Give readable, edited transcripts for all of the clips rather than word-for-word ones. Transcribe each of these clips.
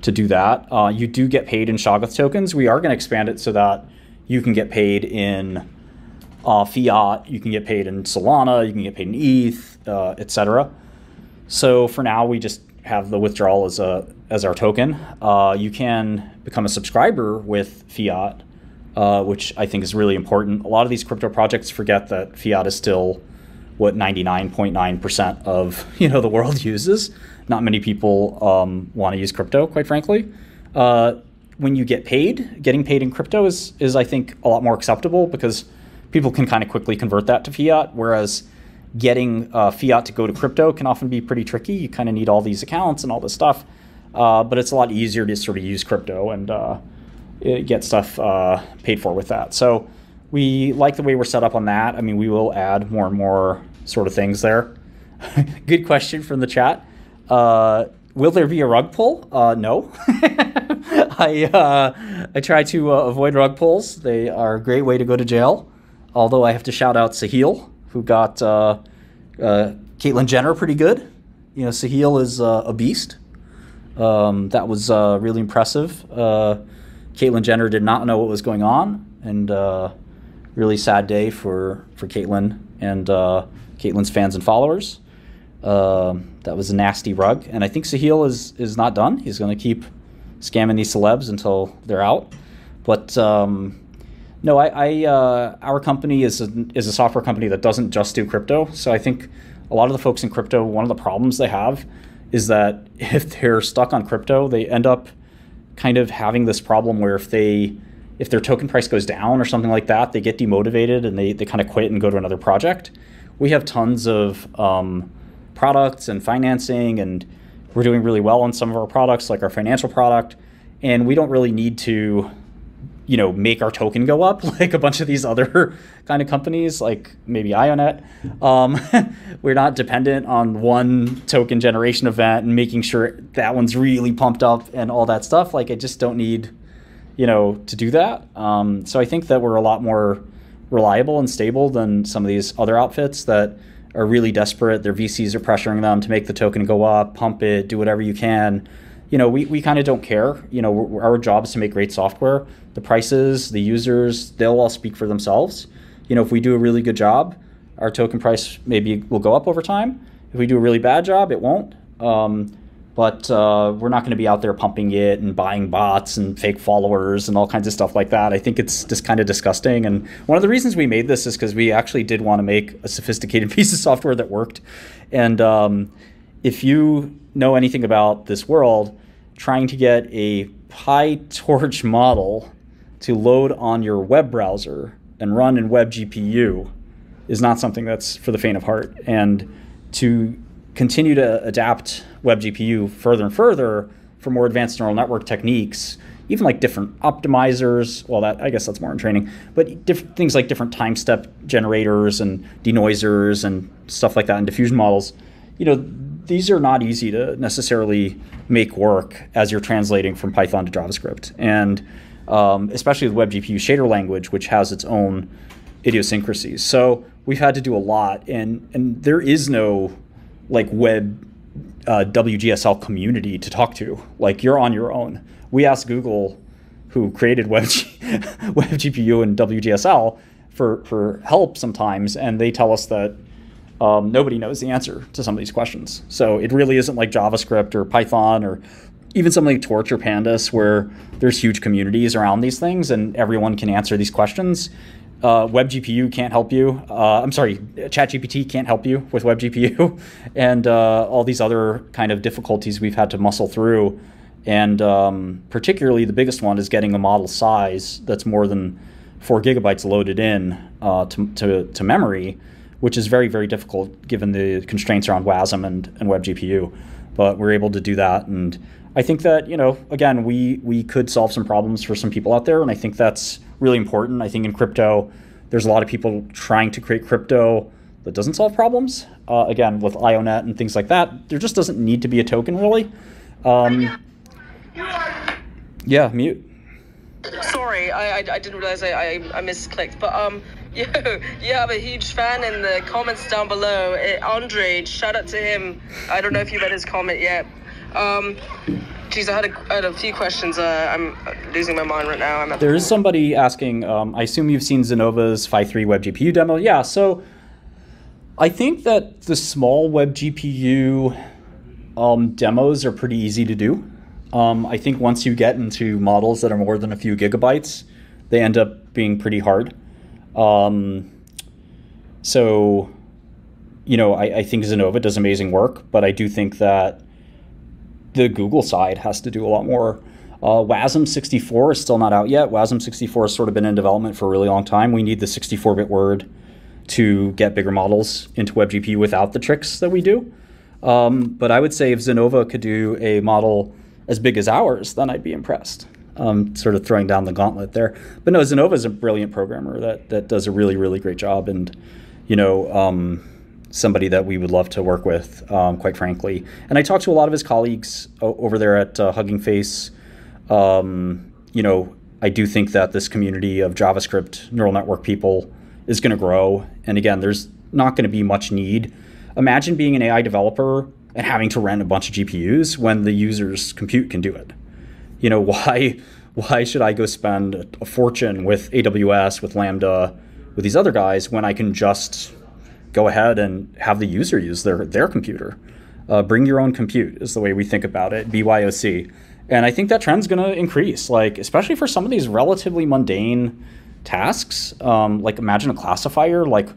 to do that. You do get paid in Shoggoth tokens. We are going to expand it so that you can get paid in fiat, you can get paid in Solana, you can get paid in ETH, etc. So for now, we just have the withdrawal as our token. You can become a subscriber with fiat, which I think is really important. A lot of these crypto projects forget that fiat is still what 99.9% of the world uses. Not many people want to use crypto, quite frankly. When you get paid, getting paid in crypto is I think a lot more acceptable because people can kind of quickly convert that to fiat, whereas getting fiat to go to crypto can often be pretty tricky. You kind of need all these accounts and all this stuff, but it's a lot easier to sort of use crypto and get stuff paid for with that. So we like the way we're set up on that. I mean, we will add more and more sort of things there. Good question from the chat. Will there be a rug pull? No. I try to avoid rug pulls. They are a great way to go to jail. Although I have to shout out Sahil, who got Caitlyn Jenner pretty good. Sahil is a beast. That was really impressive. Caitlyn Jenner did not know what was going on, and really sad day for Caitlyn and Caitlyn's fans and followers. That was a nasty rug, and I think Sahil is not done. He's going to keep scamming these celebs until they're out. But no, our company is a software company that doesn't just do crypto. So I think a lot of the folks in crypto, one of the problems they have is that if they're stuck on crypto, they end up kind of having this problem where if their token price goes down or something like that, they get demotivated and they kind of quit and go to another project. We have tons of products and financing, and we're doing really well on some of our products, like our financial product, and we don't really need to make our token go up like a bunch of these other kind of companies, like maybe Ionet. We're not dependent on one token generation event and making sure that one's really pumped up and all that stuff. Like, I just don't need to do that. So I think that we're a lot more reliable and stable than some of these other outfits that are really desperate. Their VCs are pressuring them to make the token go up, pump it, do whatever you can. We kind of don't care. Our job is to make great software. The prices, the users, they'll all speak for themselves. If we do a really good job, our token price maybe will go up over time. If we do a really bad job, it won't. But we're not going to be out there pumping it and buying bots and fake followers and all kinds of stuff like that. I think it's just kind of disgusting. And one of the reasons we made this is because we actually did want to make a sophisticated piece of software that worked. And if you know anything about this world, trying to get a PyTorch model to load on your web browser and run in WebGPU is not something that's for the faint of heart. And to continue to adapt WebGPU further and further for more advanced neural network techniques, even like different optimizers, well, I guess that's more in training, but things like different time step generators and denoisers and stuff like that and diffusion models, these are not easy to necessarily make work as you're translating from Python to JavaScript. And especially with WebGPU shader language, which has its own idiosyncrasies. So we've had to do a lot, and there is no like web WGSL community to talk to. Like, you're on your own. We asked Google, who created WebGPU and WGSL, for help sometimes, and they tell us that nobody knows the answer to some of these questions. So it really isn't like JavaScript or Python or even something like Torch or Pandas, where there's huge communities around these things and everyone can answer these questions. WebGPU can't help you. ChatGPT can't help you with WebGPU, and all these other kind of difficulties we've had to muscle through. And particularly the biggest one is getting a model size that's more than 4 gigabytes loaded in to memory, which is very, very difficult given the constraints around WASM and WebGPU. But we're able to do that. And I think that, again, we could solve some problems for some people out there. And I think that's really important. I think in crypto, there's a lot of people trying to create crypto that doesn't solve problems. Again, with Ionet and things like that, there just doesn't need to be a token, really. Yeah, mute. Sorry, I didn't realize I misclicked, but you have a huge fan in the comments down below. Andre, shout out to him. I don't know if you read his comment yet. Geez, I had a few questions. I'm losing my mind right now. There is somebody asking, I assume you've seen Zenova's 5.3 web GPU demo. Yeah, so I think that the small web GPU demos are pretty easy to do. I think once you get into models that are more than a few gigabytes, they end up being pretty hard. So, you know, I think Zenova does amazing work, but I do think that the Google side has to do a lot more. WASM 64 is still not out yet. WASM 64 has sort of been in development for a really long time. We need the 64-bit word to get bigger models into WebGPU without the tricks that we do. But I would say if Zenova could do a model as big as ours, then I'd be impressed. Sort of throwing down the gauntlet there. But no, Zenova is a brilliant programmer that does a really, really great job. And, you know, somebody that we would love to work with, quite frankly. And I talked to a lot of his colleagues over there at Hugging Face. You know, I do think that this community of JavaScript neural network people is going to grow. And again, there's not going to be much need. Imagine being an AI developer and having to rent a bunch of GPUs when the user's compute can do it. You know, why should I go spend a fortune with AWS, with Lambda, with these other guys when I can just go ahead and have the user use their computer? Bring your own compute is the way we think about it, BYOC. And I think that trend's going to increase, like especially for some of these relatively mundane tasks. Like imagine a classifier. Like,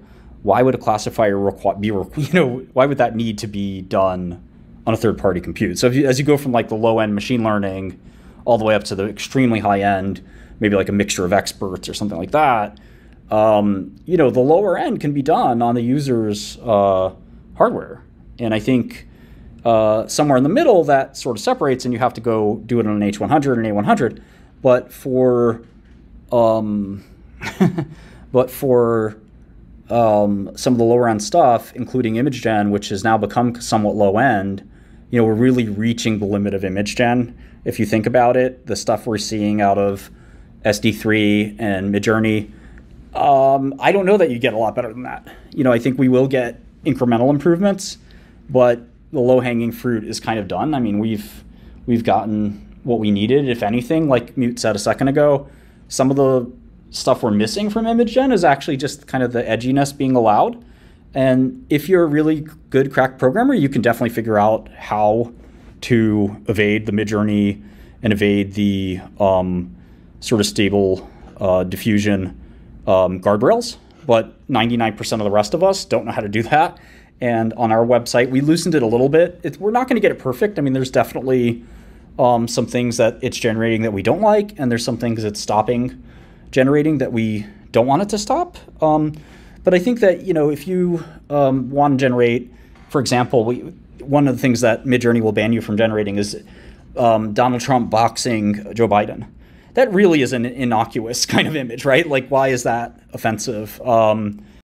why would a classifier why would that need to be done on a third-party compute? So as you go from like the low-end machine learning all the way up to the extremely high-end, maybe like a mixture of experts or something like that, you know, the lower end can be done on the user's hardware. And I think somewhere in the middle that sort of separates, and you have to go do it on an H100 or an A100. But for some of the lower end stuff, including image gen, which has now become somewhat low end, you know, we're really reaching the limit of image gen. If you think about it, the stuff we're seeing out of SD3 and Midjourney, I don't know that you get a lot better than that. You know, I think we will get incremental improvements, but the low-hanging fruit is kind of done. I mean, we've gotten what we needed, if anything. Like Mute said a second ago, some of the stuff we're missing from image gen is actually just kind of the edginess being allowed. And if you're a really good crack programmer, you can definitely figure out how to evade the Midjourney and evade the sort of stable diffusion guardrails. But 99% of the rest of us don't know how to do that. And on our website, we loosened it a little bit. We're not going to get it perfect. I mean, there's definitely some things that it's generating that we don't like, and there's some things it's stopping generating that we don't want it to stop. But I think that, you know, if you want to generate, for example, one of the things that Midjourney will ban you from generating is Donald Trump boxing Joe Biden. That really is an innocuous kind of image, right? Like, why is that offensive?